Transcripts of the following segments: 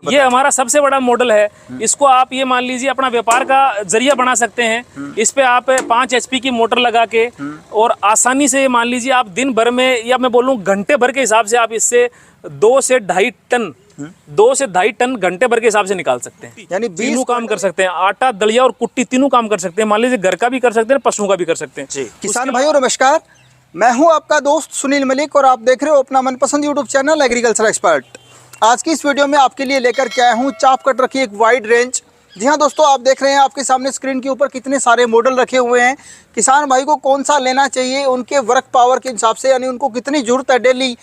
ये हमारा सबसे बड़ा मॉडल है। इसको आप ये मान लीजिए अपना व्यापार का जरिया बना सकते हैं। इस पे आप 5 HP की मोटर लगा के और आसानी से मान लीजिए आप दिन भर में, या मैं बोलूँ घंटे भर के हिसाब से, आप इससे 2 से ढाई टन घंटे भर के हिसाब से निकाल सकते हैं। यानी तीनों काम कर सकते हैं, आटा, दलिया और कुट्टी तीनों काम कर सकते हैं। मान लीजिए घर का भी कर सकते हैं, पशुओं का भी कर सकते हैं। किसान भाइयों नमस्कार, मैं हूं आपका दोस्त सुनील मलिक और आप देख रहे हो अपना मनपसंद यूट्यूब चैनल एग्रीकल्चर एक्सपर्ट। आज की इस वीडियो में आपके लिए लेकर के आया हूं चाप कटर की एक वाइड रेंज। जी हाँ दोस्तों, आप देख रहे हैं आपके सामने स्क्रीन के ऊपर कितने सारे मॉडल रखे हुए हैं। किसान भाई को कौन सा लेना चाहिए, उनके वर्क पावर के हिसाब से, यानी उनको कितनी जरूरत है डेली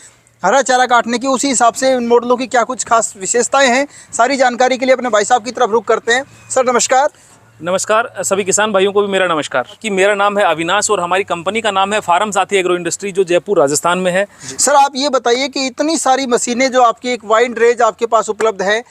हरा चारा काटने की, उसी हिसाब से इन मॉडलों की क्या कुछ खास विशेषताएं हैं, सारी जानकारी के लिए अपने भाई साहब की तरफ रुख करते हैं। सर नमस्कार। नमस्कार सभी किसान भाइयों को भी मेरा नमस्कार। कि मेरा नाम है अविनाश और हमारी कंपनी का नाम है फार्म साथी एग्रो इंडस्ट्री, जो जयपुर राजस्थान में है। सर आप ये बताइए कि इतनी सारी मशीनें जो आपकी एक वाइड रेंज आपके पास उपलब्ध है,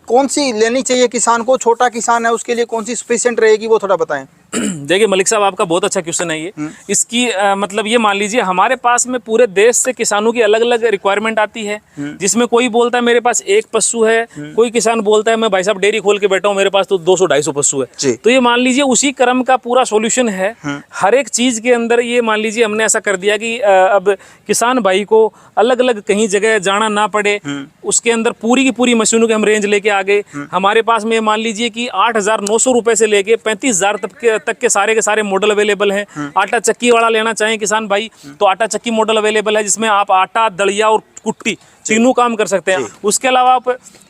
कौन सी लेनी चाहिए किसान को? छोटा किसान है उसके लिए कौन सी सफिशिएंट रहेगी, वो थोड़ा बताएं। देखिए मलिक साहब, आपका बहुत अच्छा क्वेश्चन है ये। इसकी मतलब ये मान लीजिए हमारे पास में पूरे देश से किसानों की अलग अलग रिक्वायरमेंट आती है, जिसमें कोई बोलता है मेरे पास 1 पशु है, कोई किसान बोलता है मैं भाई साहब डेयरी खोल के बैठा हूँ, मेरे पास तो 200-250 पशु है। तो ये मान लीजिए उसी क्रम का पूरा सॉल्यूशन है। हर एक चीज के अंदर ये मान लीजिए हमने ऐसा कर दिया कि अब किसान भाई को अलग अलग कहीं जगह जाना ना पड़े। उसके अंदर पूरी की पूरी मशीनों की हम रेंज लेके आ गए। हमारे पास में मान लीजिए कि 8,900 रुपए से लेके 35,000 तक के सारे मॉडल अवेलेबल हैं। आटा चक्की वाला लेना चाहें किसान भाई तो आटा चक्की मॉडल अवेलेबल है, जिसमें आप आटा, दलिया और कुट्टी तीनों काम कर सकते हैं। उसके अलावा आप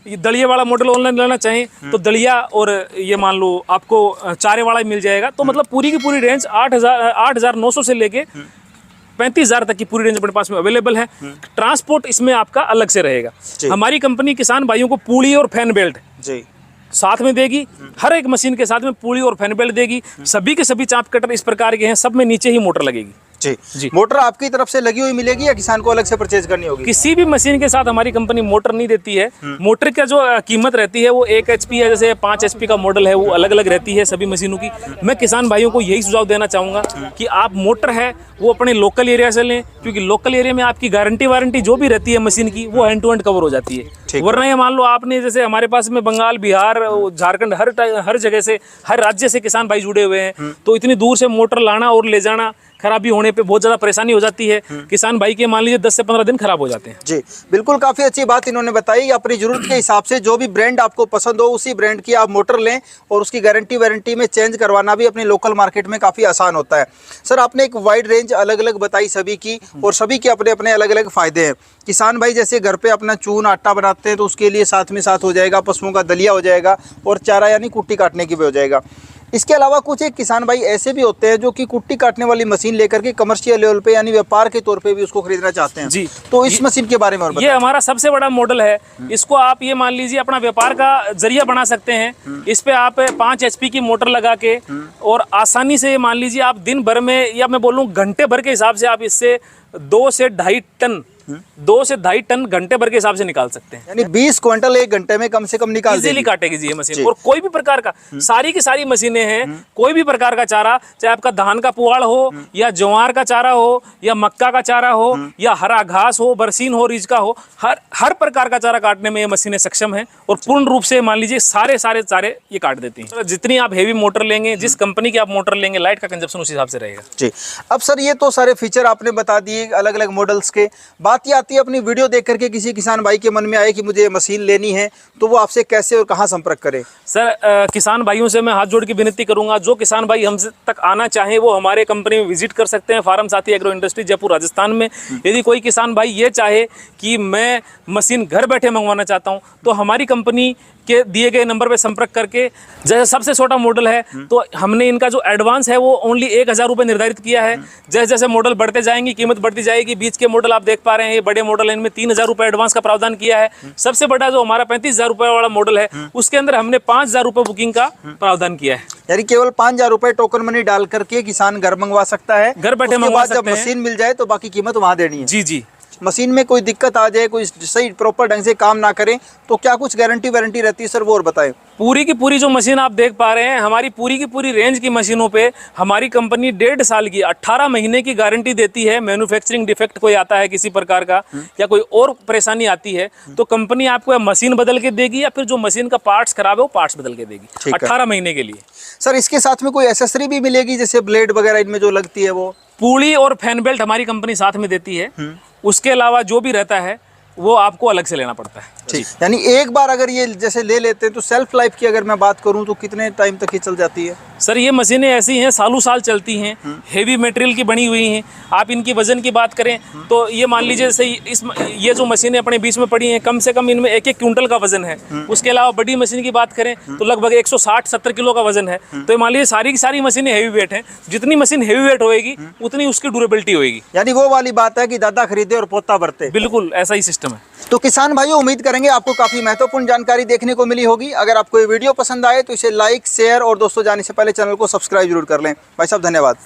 दलिया वाला मॉडल ऑनलाइन लेना चाहें तो दलिया और ये मान लो आपको चारे वाला मिल जाएगा। तो मतलब पूरी की पूरी रेंज 8,900 से लेके 35,000 तक की पूरी रेंज अपने पास में अवेलेबल है। ट्रांसपोर्ट इसमें आपका अलग से रहेगा। हमारी कंपनी किसान भाइयों को पुली और फैन बेल्ट साथ में देगी। हर एक मशीन के साथ में पुली और फैन बेल्ट देगी। सभी के सभी चाप कटर इस प्रकार के हैं, सब में नीचे ही मोटर लगेगी। जी। मोटर आपकी तरफ से लगी हुई मिलेगी या किसान को अलग से परचेज करनी होगी? किसी भी मशीन के साथ हमारी कंपनी मोटर नहीं देती है। मोटर का जो कीमत रहती है वो 1 HP है, जैसे 5 HP का मॉडल है, वो अलग अलग रहती है सभी मशीनों की। मैं किसान भाइयों को यही सुझाव देना चाहूंगा कि आप मोटर है वो अपने लोकल एरिया से लें, क्योंकि लोकल एरिया में आपकी गारंटी वारंटी जो भी रहती है मशीन की, वो एंड टू एंड कवर हो जाती है। वरना ये मान लो आपने, जैसे हमारे पास में बंगाल, बिहार, झारखंड, हर जगह से, हर राज्य से किसान भाई जुड़े हुए हैं, तो इतनी दूर से मोटर लाना और ले जाना, खराबी होने पे बहुत ज्यादा परेशानी हो जाती है। किसान भाई के मान लीजिए 10 से 15 दिन खराब हो जाते हैं। जी बिल्कुल, काफी अच्छी बात इन्होंने बताई। अपनी जरूरत के हिसाब से जो भी ब्रांड आपको पसंद हो उसी ब्रांड की आप मोटर लें, और उसकी गारंटी वारंटी में चेंज करवाना भी अपने लोकल मार्केट में काफी आसान होता है। सर आपने एक वाइड रेंज अलग अलग बताई सभी की, और सभी के अपने अपने अलग अलग फायदे हैं। किसान भाई जैसे घर पे अपना चून आटा बनाते हैं तो उसके लिए साथ में साथ हो जाएगा, पशुओं का दलिया हो जाएगा, और चारा यानी कुट्टी काटने की भी हो जाएगा। इसके अलावा कुछ एक किसान भाई ऐसे भी होते हैं जो कि कुट्टी काटने वाली मशीन लेकर के कमर्शियल लेवल पे यानी व्यापार के तौर पे भी उसको खरीदना चाहते हैं। जी, तो इस मशीन के बारे में और बताएं। ये हमारा सबसे बड़ा मॉडल है। इसको आप ये मान लीजिए अपना व्यापार का जरिया बना सकते हैं। इस पे आप 5 HP की मोटर लगा के और आसानी से मान लीजिए आप दिन भर में, या मैं बोलूँ घंटे भर के हिसाब से, आप इससे 2 से ढाई टन घंटे भर के हिसाब से निकाल सकते हैं। यानी 20 क्विंटल 1 घंटे में कम से कम निकाल इजीली काटेगी जी ये मशीन। और कोई भी प्रकार का, सारी की सारी मशीनें हैं, कोई भी प्रकार का चारा, चाहे आपका धान का पुआड़ हो, या ज्वार का चारा हो, या मक्का का चारा हो, या हरा घास हो, बरसीन हो, रीज का हो, हर प्रकार का चारा काटने में ये मशीनें सक्षम है। और पूर्ण रूप से मान लीजिए सारे चारे ये काट देती हैं। जितनी आप हेवी मोटर लेंगे, जिस कंपनी की आप मोटर लेंगे, लाइट का कंजप्शन उस हिसाब से रहेगा। जी, अब सर ये तो सारे फीचर आपने बता दिए अलग अलग मॉडल्स के। बात ये आती है अपनी वीडियो देख करके किसी किसान भाई के मन में आए कि मुझे मशीन लेनी है, तो वो आपसे कैसे और कहाँ संपर्क करे? सर किसान भाइयों से मैं हाथ जोड़ के विनती करूंगा, जो किसान भाई हमसे तक आना चाहें वो हमारे कंपनी में विजिट कर सकते हैं, फार्म साथी एग्रो इंडस्ट्री जयपुर राजस्थान में। यदि कोई किसान भाई ये चाहे कि मैं मशीन घर बैठे मंगवाना चाहता हूँ, तो हमारी कंपनी के दिए गए नंबर पे संपर्क करके, जैसे सबसे छोटा मॉडल है तो हमने इनका जो एडवांस है वो ओनली 1,000 रुपये निर्धारित किया है। जैसे जैसे मॉडल बढ़ते जाएंगे कीमत बढ़ती जाएगी। बीच के मॉडल आप देख पा रहे हैं, ये बड़े मॉडल है, इनमें 3,000 रुपये एडवांस का प्रावधान किया है। सबसे बड़ा जो हमारा 35,000 रुपये वाला मॉडल है, उसके अंदर हमने 5,000 रुपये बुकिंग का प्रावधान किया है। यानी केवल 5,000 रुपये टोकन मनी डाल करके किसान घर मंगवा सकता है, घर बैठे मंगवा सकते हैं। जब मशीन मिल जाए तो बाकी कीमत वहाँ देनी है। जी। मशीन में कोई दिक्कत आ जाए, कोई सही प्रॉपर ढंग से काम ना करें, तो क्या कुछ गारंटी वारंटी रहती है सर, वो और बताएं। पूरी की पूरी जो मशीन आप देख पा रहे हैं, हमारी पूरी की पूरी रेंज की मशीनों पे हमारी कंपनी 1.5 साल की 18 महीने की गारंटी देती है। मैन्युफैक्चरिंग डिफेक्ट कोई आता है किसी प्रकार का या कोई और परेशानी आती है तो कंपनी आपको या मशीन बदल के देगी या फिर जो मशीन का पार्ट्स खराब है वो पार्ट्स बदल के देगी 18 महीने के लिए। सर इसके साथ में कोई एसेसरी भी मिलेगी, जैसे ब्लेड वगैरह इनमें जो लगती है वो? पूड़ी और फैन बेल्ट हमारी कंपनी साथ में देती है, उसके अलावा जो भी रहता है वो आपको अलग से लेना पड़ता है। ठीक, यानी एक बार अगर ये जैसे ले लेते हैं तो सेल्फ लाइफ की अगर मैं बात करूं तो कितने टाइम तक ये चल जाती है? सर ये मशीनें ऐसी हैं सालों साल चलती हैं, हेवी मटेरियल की बनी हुई हैं। आप इनकी वजन की बात करें तो ये मान लीजिए जैसे ये जो मशीनें अपने बीच में पड़ी हैं, कम से कम इनमें 1-1 क्विंटल का वजन है। उसके अलावा बड़ी मशीन की बात करें तो लगभग 160-70 किलो का वजन है। तो मान लीजिए सारी की सारी मशीनें हेवी वेट हैं। जितनी मशीन हेवी वेट होएगी उतनी उसकी ड्यूरेबिलिटी होएगी। यानी वो वाली बात है कि दादा खरीदे और पोता बरते। बिल्कुल ऐसा ही सिस्टम है। तो किसान भाइयों, उम्मीद करेंगे आपको काफी महत्वपूर्ण जानकारी देखने को मिली होगी। अगर आपको ये वीडियो पसंद आए तो इसे लाइक, शेयर और दोस्तों जाने से पहले चैनल को सब्सक्राइब जरूर कर लें। भाई साहब धन्यवाद।